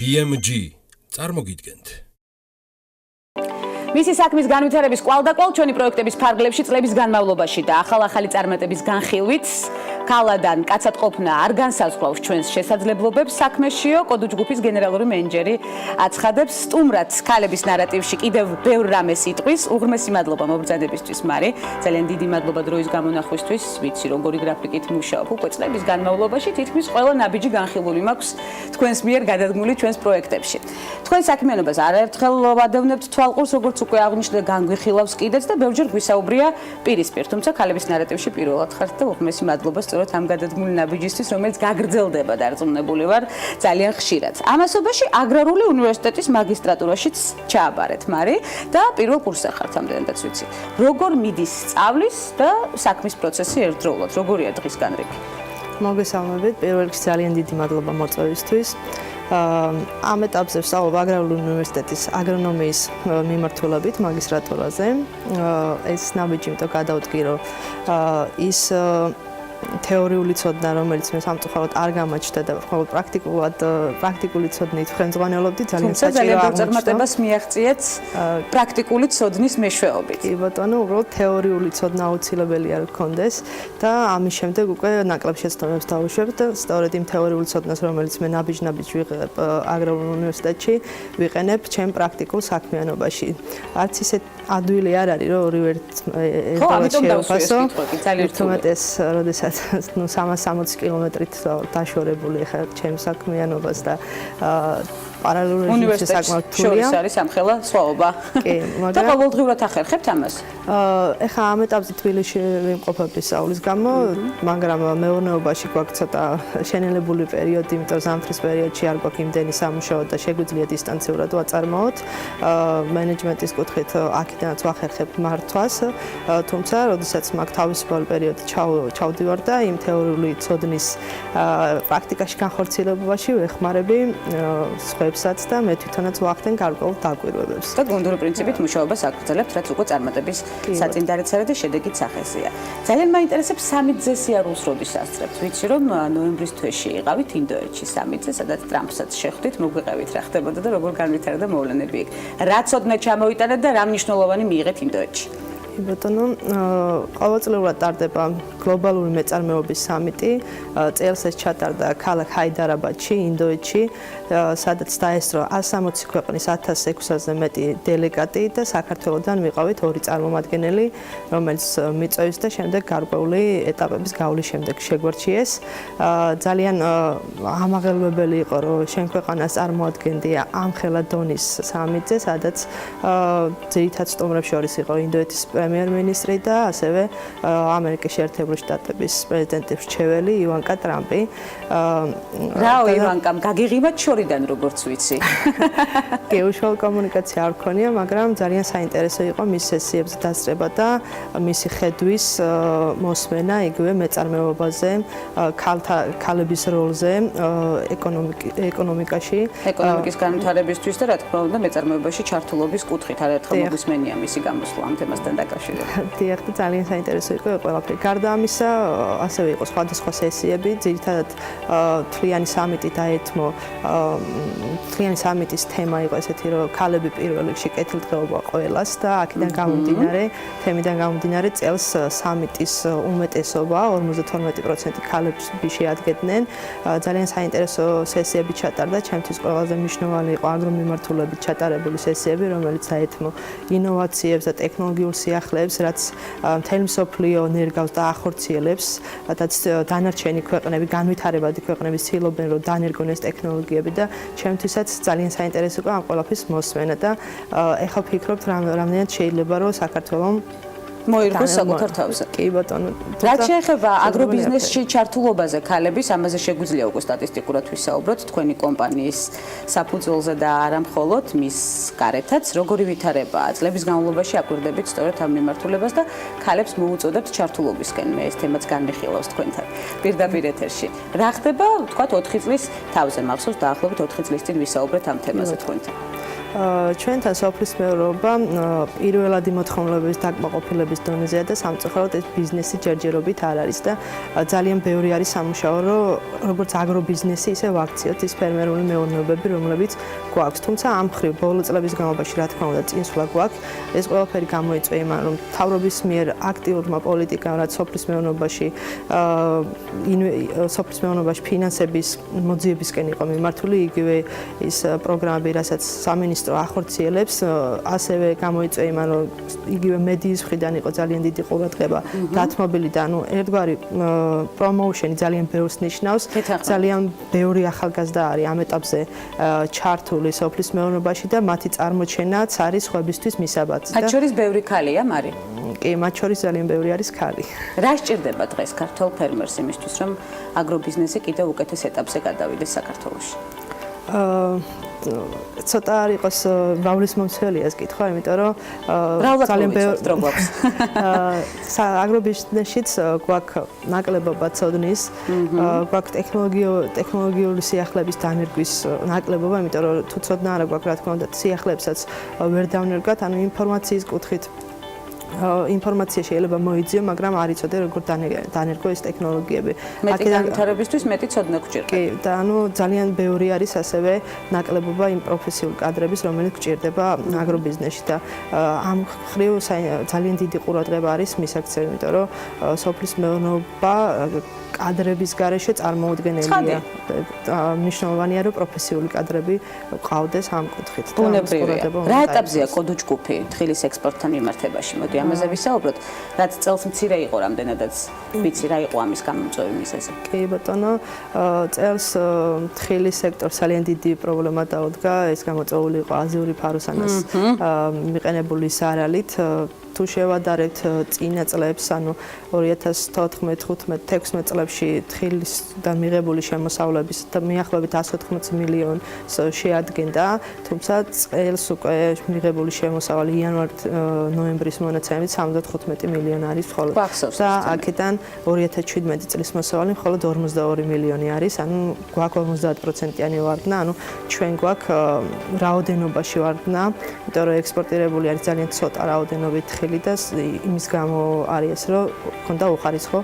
BMG წარმოგიდგენთ. მისი საქმის განვითარების კვალდაკვალ ჩვენი პროექტების ფარგლებში წლების განმავლობაში და ახალ-ახალი წარმატების განხილვით ქალადან კაცად ყოფნა არ განსაზღვრავს ჩვენს შესაძლებლობებს საქმეშიო, კოდუ ჯგუფის გენერალური მენეჯერი აცხადებს. სტუმრად ქალების ნარატივში კიდევ ბევრ რამეს იტყვის. უღრმესი მადლობა მობრძანებისთვის, მარი. ძალიან დიდი მადლობა დროის გამონახვისთვის. ვიცი, როგორი გრაფიკით მუშაობ უკვე წლების განმავლობაში, თითქმის ყველა ნაბიჯი განხილული მაქვს თქვენს მიერ გადადგმული ჩვენს პროექტებში. თქვენ საქმიანობას არაერთხელ ვადევნებთ თვალყურს, როგორც უკვე აღნიშნეთ, განგვიხილავს კიდეც და ბევრჯერ გვისაუბრია პირისპირ. თუმცა ქალების ნარატივში პირველად ხართ და უღრმესი მადლობა სწორედ ამ გადადგმული ნაბიჯისთვის, რომელიც გაგრძელდება დარწმუნებული ვარ ძალიან ხშირად. ამასობაში აგრარული უნივერსიტეტის მაგისტრატურაშიც ჩააბარეთ, მარი, და პირველ კურსზე ხართ ამდენადაც ვიცი. როგორ მიდის სწავლის და საქმის პროცესი ერთდროულად? როგორია დღის განრიგი? მოგესალმებით, პირველ რიგში ძალიან დიდი მადლობა მოწვევისთვის. ამ ეტაპზე ვსწავლობ აგრარული უნივერსიტეტის აგრონომიის მიმართულებით მაგისტრატურაზე. ეს ნაბიჯი იმიტომ გადავდგი, რომ ის თეორიული ცოდნა, რომელიც მე სამწუხაროდ არ გამაჩნდა და მხოლოდ პრაქტიკული ცოდნით ხელმძღვანელობდი, ძალიან საჭირო აღმოჩნდა. წარმატებას მიაღწიეთ პრაქტიკული ცოდნის მეშვეობით. კი ბატონო, უბრალოდ თეორიული ცოდნა აუცილებელია რომ გქონდეს და ამის შემდეგ უკვე ნაკლებ შეცდომებს დავუშვებ და სწორედ იმ თეორიული ცოდნას, რომელიც მე ნაბიჯ ვიღებ აგრარულ უნივერსიტეტში, ვიყენებ ჩემ პრაქტიკულ საქმიანობაში. არც ისე ადვილი არ არის, რომ ორივე დავსვიეს კითხვები, ძალიან რთულია. როდესაც 360 კილომეტრით დაშორებული ხარ ჩემ საქმიანობას და პარალელურად საკმაოდ რთულია. შორის არის ამხელა სხვაობა. კი, და ყოველდღიურად ახერხებთ ამას? ეხლა ამ ეტაპზე თბილისში ვიმყოფებდი სწავლის გამო, მაგრამ მეურნეობაში გვაქვს ცოტა შენელებული პერიოდი, იმიტომ რომ ზამთრის პერიოდში არ გვაქვს იმდენი სამუშაო და შეგვიძლია დისტანციურად ვაწარმოოთ. მენეჯმენტის კუთხით აქედანაც ვახერხებ მართვას, თუმცა როდესაც მაქვს თავისუფალი პერიოდი ჩავდივარ და იმ თეორიული ცოდნის პრაქტიკაში განხორციელებაში ვეხმარები სხვებსაც და მე თვითონაც ვახდენ გარკვეულ დაკვირვებებს. და გუნდური პრინციპით მუშაობას აგრძელებთ, რაც უკვე წარმატების საწინდარეცაა და შედეგით სახეზეა. ძალიან მაინტერესებს სამიტზე სიარულს როდის ასწრებთ. ვიცი, რომ ნოემბრის თვეში იყავით ინდოეთში სამიტზე, სადაც ტრამპსაც შეხვდით, მოგვიყევით რა ხდებოდა და როგორ განვითარდა მოვლენები იქ. რა ცოდნა ჩამოიტანეთ და რა მნიშვნელოვანი მიიღეთ ინდოეთში? ბატონო, ყოველწლიურად ტარდება გლობალური მეწარმეობის სამიტი. წელს ეს ჩატარდა ქალაქ ჰაიდარაბადში, ინდოეთში, სადაც დაესწრო 160 ქვეყნის 1600-ზე მეტი დელეგატი და საქართველოსდან ვიყავით 2 წარმომადგენელი, რომელიც მიწვევის და შემდეგ გარკვეული ეტაპების გავლის შემდეგ შეგვარჩიეს. ძალიან ამაღელვებელი იყო, რომ შენ ქვეყანას წარმოადგენდი ამხელა დონის სამიტზე, სადაც ძირითად სტუმრებს შორის იყო ინდოეთის პრემიერ-მინისტრი და ასევე ამერიკის შეერთებული შტატების პრეზიდენტი მრჩეველი ივანკა ტრამპი. რაო ივანკამ გაგიღიმათ შორიდან, როგორც ვიცი. კი, უშუალო კომუნიკაცია არ მქონია, მაგრამ ძალიან საინტერესო იყო მის სესიებზე დასწრება და მისი ხედვის მოსმენა იგივე მეწარმეობაზე, ქალების როლზე ეკონომიკაში. ეკონომიკის განვითარებისთვის და რა თქმა უნდა მეწარმეობაში ჩართულობის კუთხით არაერთხელ მოგვისმენია მისი გამოსვლა ამ თემასთან დაკავშირებით. დიახ, ძალიან საინტერესო იყო ყველაფერი. გარდა ამისა, ასევე იყო სხვადასხვა სესიები, ძირითადად თლიანი სამიტი დაეთმო. თლიანი სამიტის თემა იყო ესეთი, რომ ქალები პირველ რიგში კეთილდღეობა ყველას და აქედან გამომდინარე წელს სამიტის უმეტესობა 52% ქალებს შეადგენდნენ. ძალიან საინტერესო სესიები ჩატარდა, ჩემთვის ყველაზე მნიშვნელოვანი იყო აგრომიმართულებით ჩატარებული სესიები, რომელიც დაეთმო ინოვაციებს და ტექნოლოგიურ სიახლეებს, რაც მთელ მსოფლიო ნერგავს და ახორციელებს, რაც დანარჩენი ქვეყნები, განვითარებადი ქვეყნები ცდილობენ, რომ დანერგონ ეს ტექნოლოგიები და ჩემთვისაც ძალიან საინტერესო იყო ამ ყველაფრის მოსმენა და ეხლა ვფიქრობთ, რამდენად შეიძლება რომ საქართველოს მოირგოს საკუთარ თავზე. კი ბატონო. რაც შეეხება აგრობიზნესში ჩართულობაზე ქალების, ამაზე შეგვიძლია უკვე სტატისტიკურად ვისაუბროთ თქვენი კომპანიის საფუძველზე და არა მხოლოდ მის გარეთაც, როგორი ვითარება წლების განმავლობაში აკვირდებით სწორედ ამ მიმართულებას და ქალებს მოუწოდებთ ჩართულობისკენ. მე ეს თემაც განვიხილავს თქვენთან პირდაპირ ეთერში. რა ხდება, თქვათ 4 წლის თავზე, მახსოვს დაახლოებით 4 წლის წინ ვისაუბრეთ ამ თემაზე თქვენთან. ჩვენთან სოფლის მეურნეობა პირველადი მოთხოვნილების დაკმაყოფილების დონეზეა და სამწუხაროდ ეს ბიზნესი ჯერჯერობით არ არის და ძალიან ბევრი არის სამუშაო, როგორც აგრობიზნესი, ისე ვაქციოთ ის ფერმერული მეურნეობები, რომლებიც გვაქვს. თუმცა ამ მხრივ ბოლო წლების განმავლობაში, რა თქმა უნდა, წინსვლა გვაქვს. ეს ყველაფერი გამოიწვია იმან, რომ მთავრობის მიერ აქტიურმა პოლიტიკამ, რაც სოფლის მეურნეობაში ფინანსების მოძიებისკენ იყო მიმართული, იგივე ის პროგრამები, რასაც სამინისტრო ახორციელებს, ასევე გამოიწვია იმან, რომ იგივე მედიის მხრიდან იყო ძალიან დიდი ყურადღება დათმობილი და ერთგვარი პრომოუშენი ძალიან ბევრს ნიშნავს. ძალიან ბევრი ახალგაზრდა არის ამ ეტაპზე ჩართული სოფლის მეურნეობაში და მათი წარმოჩენაც არის ხვებისთვის მისაბაძ. მათ შორის ბევრი ქალია, მარი? კი, მათ შორის ძალიან ბევრი არის ქალი. რა სჭირდება დღეს ქართულ ფერმერს იმისთვის, რომ აგრობიზნესი კიდევ უკეთეს ეტაპზე გადავიდეს საქართველოში? ცოტა არ იყოს რავლისმომცველია ეს კითხვა, იმიტომ რომ ძალიან ბევრი დრო გვაქვს. აგრობიზნესშიც გვაქვს ნაკლებობა ცოდნის, გვაქვს ტექნოლოგიური სიახლეების დანერგვის ნაკლებობა, იმიტომ რომ თუ ცოდნა არა გვაქვს, რა თქმა უნდა, სიახლეებსაც ვერ დავნერგავთ, ანუ ინფორმაციის კუთხით ინფორმაცია შეიძლება მოიძიო, მაგრამ არ იცოდე როგორ დანერგო ეს ტექნოლოგიები. მეტი განვითარებისთვის მეტი ცოდნა გვჭირდება. კი, და ძალიან ბევრი არის ასევე ნაკლებობა იმ პროფესიულ კადრების, რომელიც გვჭირდება აგრობიზნესში და ამ მხრივ ძალიან დიდი ყურადღება არის მისაქცევი, იმიტომ რომ სოფლის მეურნეობა კადრების გარეშე წარმოუდგენელია. მნიშვნელოვანია, რომ პროფესიული კადრები ყავდეს ამ კუთხით. ბუნებრივია. რა ეტაპზეა კოდუ ჯგუფი თხილის ექსპორტთან მიმართებაში? მოდი ამაზე ვისაუბროთ, რაც წელს მცირე იყო რამდენადაც ვიცი რა იყო ამის გამომწვევი მიზეზი. კი ბატონო, წელს თხილის სექტორს ძალიან დიდი პრობლემა დაუდგა, ეს გამოწვეული იყო აზიური ფაროსანას მიყენებული ზარალით. თუ შევადარებთ წინა წლებს, ანუ 2014-15-16 წლებში თხილისგან მიღებული შემოსავლების მიახლოებით 180 მილიონს შეადგენდა, თუმცა წელს უკვე მიღებული შემოსავალი იანვარ-ნოემბრის მონაცემებით 75 მილიონი არის მხოლოდ. და აქედან 2017 წლის მოსავალი მხოლოდ 42 მილიონი არის, ანუ გვაქვს 50%-იანი ვარდნა, ანუ ჩვენ გვაქვს რაოდენობაში ვარდნა, იმიტომ რომ ექსპორტირებული არის ძალიან ცოტა რაოდენობით და იმის გამო არის ეს, რომ ქონდა უხარისხო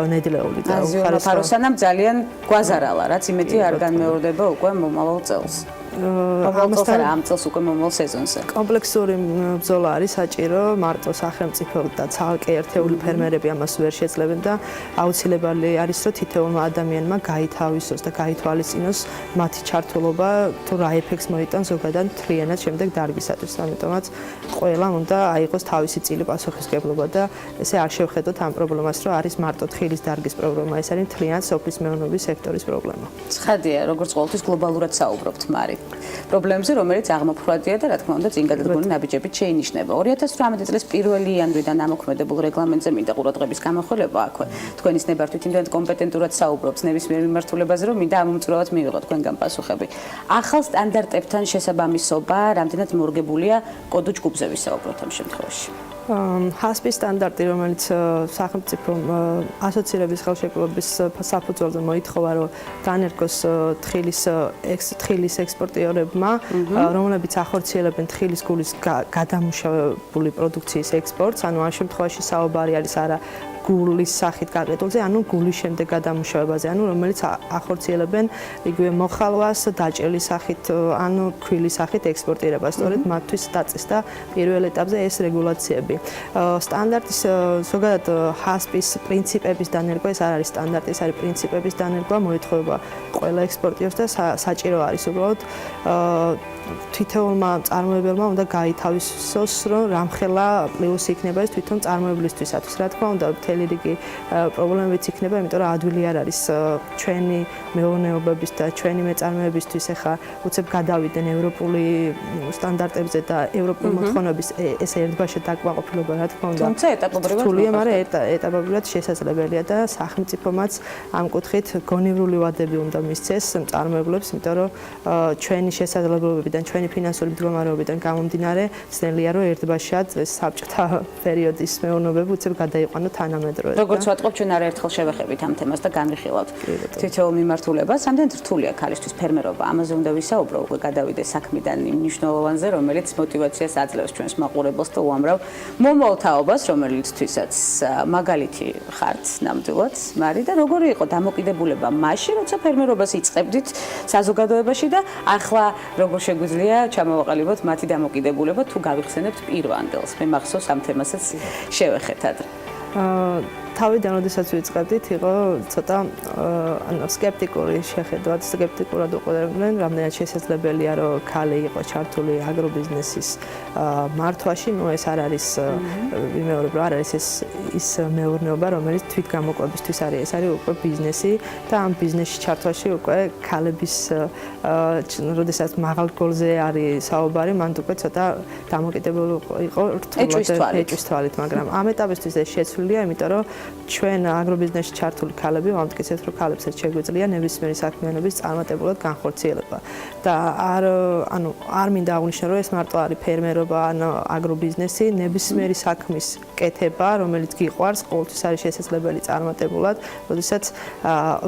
ნედლეული და უხარისხო ფაროსანამ ძალიან გვაზარალა, რაც იმედი არ განმეორდება უკვე მომავალ წელს. ამ წელს უკვე მომავალ სეზონზე. კომპლექსური ბრძოლა არის საჭირო, მარტო სახელმწიფო და ცალკე ერთეული ფერმერები ამას ვერ შეძლებენ და აუცილებელი არის, რომ თითოეულმა ადამიანმა გაითავისოს და გაითვალისწინოს მათი ჩართულობა, თუ რა ეფექტს მოიტანს ზოგადად მთლიანად შემდეგ დარგისათვის. ამიტომაც ყველამ უნდა აიღოს თავისი წილი პასუხისმგებლობა და ესე არ შევხედოთ ამ პრობლემას, რომ არის მარტო თხილის დარგის პრობლემა, ეს არის მთლიანად სოფლის მეურნეობის სექტორის პრობლემა. ცხადია, როგორც ყოველთვის გლობალურად საუბრობთ, მარი. პრობლემებზე, რომელიც აღმოფხვრადია და რა თქმა უნდა წინ გადადგმული ნაბიჯებით შეინიშნება. 2018 წლის 1 იანვრიდან ამოქმედებულ რეგლამენტზე მინდა ყურადღების გამახვილება აქვე. თქვენის ნებართვით იმდენად კომპეტენტურად საუბრობთ ნებისმიერ მიმართულებაზე, რომ მინდა ამომწურავად მივიღოთ თქვენგან პასუხები. ახალ სტანდარტებთან შესაბამისობა რამდენად მორგებულია კოდუ ჯგუფზე ვისაუბროთ ამ შემთხვევაში. ჰასპის სტანდარტი, რომელიც სახელმწიფო ასოცირების ხელშეკრულების საფუძველზე მოითხოვა, რომ დანერგოს თხილის ექსპორტიორებმა, რომლებიც ახორციელებენ თხილის გულის გადამუშავებული პროდუქციის ექსპორტს, ანუ ამ შემთხვევაში საუბარი არის არა გულის სახით გაყიდულზე, ანუ გულის შემდეგ გადამუშავებაზე, ანუ რომელიც ახორციელებენ იგივე მოხალვას, დაჭერლის სახით, ანუ ქვილის სახით ექსპორტირებას. სწორედ მათთვის დაწესდა პირველ ეტაპზე ეს რეგულაციები. სტანდარტის ზოგადად ჰასპის პრინციპების დანერგვა, ეს არ არის სტანდარტი, ეს არის პრინციპების დანერგვა, მოითხოვება ყველა ექსპორტიორს და საჭირო არის უბრალოდ თითოეულმა წარმოებელმა უნდა გაითავისოს, რომ რამხელა პლუსი იქნება ეს თვითონ წარმოებლისთვისაც. რა თქმა უნდა, მთელი რიგი პრობლემებიც იქნება, იმიტომ რომ ადვილი არ არის ჩვენი მეურნეობების და ჩვენი მეწარმეებისთვის ახლა უცებ გადავიდნენ ევროპული სტანდარტებზე და ევროპული მოთხოვნების ეს ერთბაშე დაკმაყოფილება, რა თქმა უნდა. თუმცა ეტაპობრივად რთულია, მაგრამ ეტაპობრივად შესაძლებელია და სახელმწიფომაც ამ კუთხით გონივრული ვადები უნდა მისცეს მწარმოებლებს, იმიტომ რომ ჩვენი შესაძლებლობები და ჩვენი ფინანსური მდგომარეობიდან გამომდინარე, ძნელია რომ ერთბაშად ეს საბჭოთა პერიოდის მეურნეობები უცებ გადაიყვანოთ თანამედროვე თანამედროვე. როგორც ვატყობ, ჩვენ არაერთხელ შევეხებით ამ თემას და განვიხილავთ თითოეულ მიმართულებას. ამდენ რთულია ქალისთვის ფერმერობა. ამაზე უნდა ვისაუბრო, უკვე გადავიდე საქმიდან იმ მნიშვნელოვანზე, რომელიც მოტივაციას აძლევს ჩვენს მაყურებელს და უამრავ მომავალ თაობას, რომელიცთვისაც მაგალითი ხართ ნამდვილად, მარი და როგორი იყო დამოკიდებულება მაშინ, როცა ფერმერობას იწყებდით საზოგადოებაში და ახლა როგორ შეგვიძლია ჩამოვაყალიბოთ მათი დამოკიდებულება თუ გავიხსენებთ პირვანდელს. მე მახსოვს ამ თემასაც შევეხეთ ადრე. თავიდან როდესაც ვიწყებდით, იყო ცოტა სკეპტიკური შეხედვა, სკეპტიკურად უყურებდნენ, რამდენად შესაძლებელია, რომ ქალი იყო ჩართული აგრობიზნესის მართვაში, ნუ ეს არ არის ვიმეორებ, არ არის ის მეურნეობა, რომელიც თვითგამოკვებისთვის არის, ეს არის უკვე ბიზნესი და ამ ბიზნესში ჩართვაში უკვე ქალების როდესაც მაღალ გოლზე არის საუბარი, მან უკვე ცოტა დამოკიდებული იყო რთულად ეჭვის თვალით, მაგრამ ამ ეტაპისთვის ეს შეცვლილია, იმიტომ რომ ჩვენ აგრობიზნესში ჩართული ქალები ვამტკიცებთ, რომ ქალებსაც შეგვიძლია ნებისმიერი საქმიანობის წარმატებულად განხორციელება და არ მინდა აღვნიშნო, რომ ეს მარტო არის ფერმერობა ან აგრობიზნესი, ნებისმიერი საქმის კეთება, რომელიც გიყვარს, ყოველთვის არის შესაძლებელი წარმატებულად, როდესაც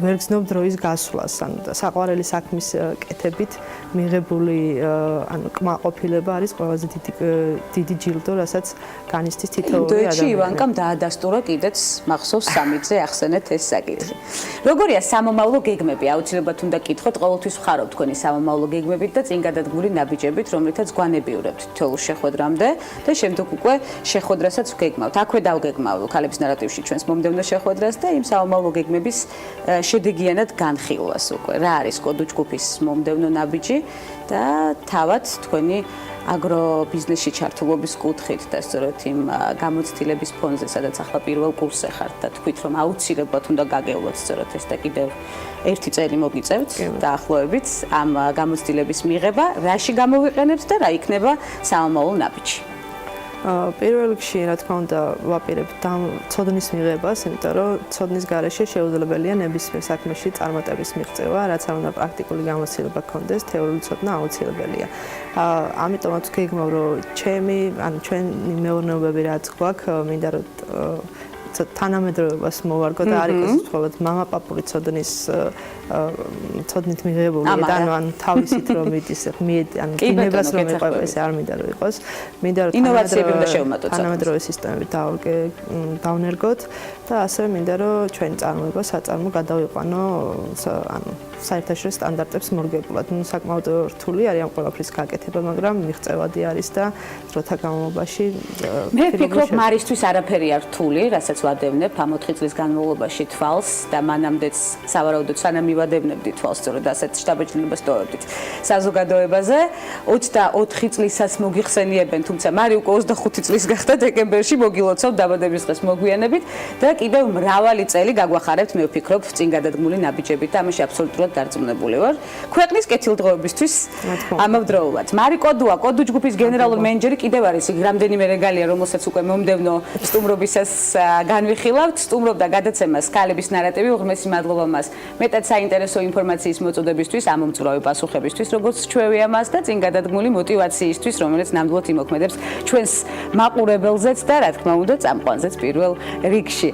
ვერ გრძნობ დროის გასვლას, საყვარელი საქმის კეთებით მიღებული კმაყოფილება არის ყველაზე დიდი ჯილდო, რასაც განიცდის თითოეული ადამიანი. ივანკამ დაადასტურა კიდეც მახსოვს სამიძე ახსენეთ ეს საკითხი. როგორია სამომავლო გეგმები? აუცილებლად უნდა კითხოთ, ყოველთვის ვხარავთ თქვენი სამომავლო გეგმებით და წინ გადადგმული ნაბიჯებით, რომლითაც გვანებიურებთ თითოეულ შეხვედრამდე და შემდეგ უკვე შეხვედრასაც ვგეგმავთ. აქვე დავგეგმავ ქალების ნარატივში ჩვენს მომდევნო შეხვედრას და იმ სამომავლო გეგმების შედეგიანად განხილვას უკვე. რა არის კოდუ ჯგუფის მომდევნო ნაბიჯი და თავად თქვენი აგრობიზნესში ჩართულობის კუთხით და სწორედ იმ გამოცდილების ფონზე, სადაც ახლა პირველ კურსზე ხართ და თქვით, რომ აუცილებლად უნდა გაგეულოთ სწორედ ეს და კიდევ ერთი წელი მოგიწევთ დაახლოებით ამ გამოცდილების მიღება, რაში გამოვიყენებთ და რა იქნება სამომავლო ნაბიჯი? პირველ რიგში, რა თქმა უნდა, ვაპირებთ ცოდნის მიღებას, იმიტომ რომ ცოდნის გარეშე შეუძლებელია ნებისმიერ საქმეში წარმატების მიღწევა, რაც არ უნდა პრაქტიკული გამოცდილება გქონდეს, თეორიული ცოდნა აუცილებელია. ამიტომაც გეგმავ, რომ ჩვენი მეურნეობები რაც გვაქვს, მინდა რომ თანამედროვეობას მოვარგო და არ იყოს მხოლოდ მამაპაპური ცოდნით მიღებული და ან თავისით რომ მიდის დინებას რომ იყო ეს არ მინდა რომ იყოს მინდა რომ ინოვაციები უნდა შევმატოთ თანამედროვე სისტემები დავნერგოთ და ასევე მინდა რომ ჩვენი წარმოება საწარმო გადავიყვანო საერთაშორისო სტანდარტებს მორგებულად. საკმაოდ რთული არის ამ ყველაფრის გაკეთება, მაგრამ მიღწევადი არის და დროთა განმავლობაში მე ვფიქრობ, მარისთვის არაფერი არ რთული, რასაც ვადევნებ ამ 4 წლის განმავლობაში თვალს და მანამდეც სავარაუდოდ სანამ მივადევნებდი თვალს, სწორედ ასეთ შტაბ-ჩინებას ტოვებდით საზოგადოებაზე. 24 წლისაც მოგიხსენიებენ, თუმცა მარი უკვე 25 წლის გახდა დეკემბერში, მოგილოცავ დაბადების დღეს მოგვიანებით და კიდევ მრავალი წელი გაგვახარებთ, მე ვფიქრობ, წინ გადადგმული ნაბიჯებით და ამაში აბსოლუტურად დარწმუნებული ვარ. ქვეყნის კეთილდღეობისთვის ამავდროულად. მარი კოდუა, კოდუ ჯგუფის გენერალური მენეჯერი კიდევ არის იქ რამდენიმე რეგალია, რომელსაც უკვე მომდევნო სტუმრობისას განვიხილავთ. სტუმრობდა გადაცემას ქალების ნარატივი, უღრმესი მადლობა მას. მეტად საინტერესო ინფორმაციის მოწოდებისთვის, ამომწურავი პასუხებისთვის, როგორც ჩვევია მას და წინ გადადგმული მოტივაციისთვის, რომელიც ნამდვილად იმოქმედებს ჩვენს მაყურებელზეც და რა თქმა უნდა, წამყვანზეც პირველ რიგში.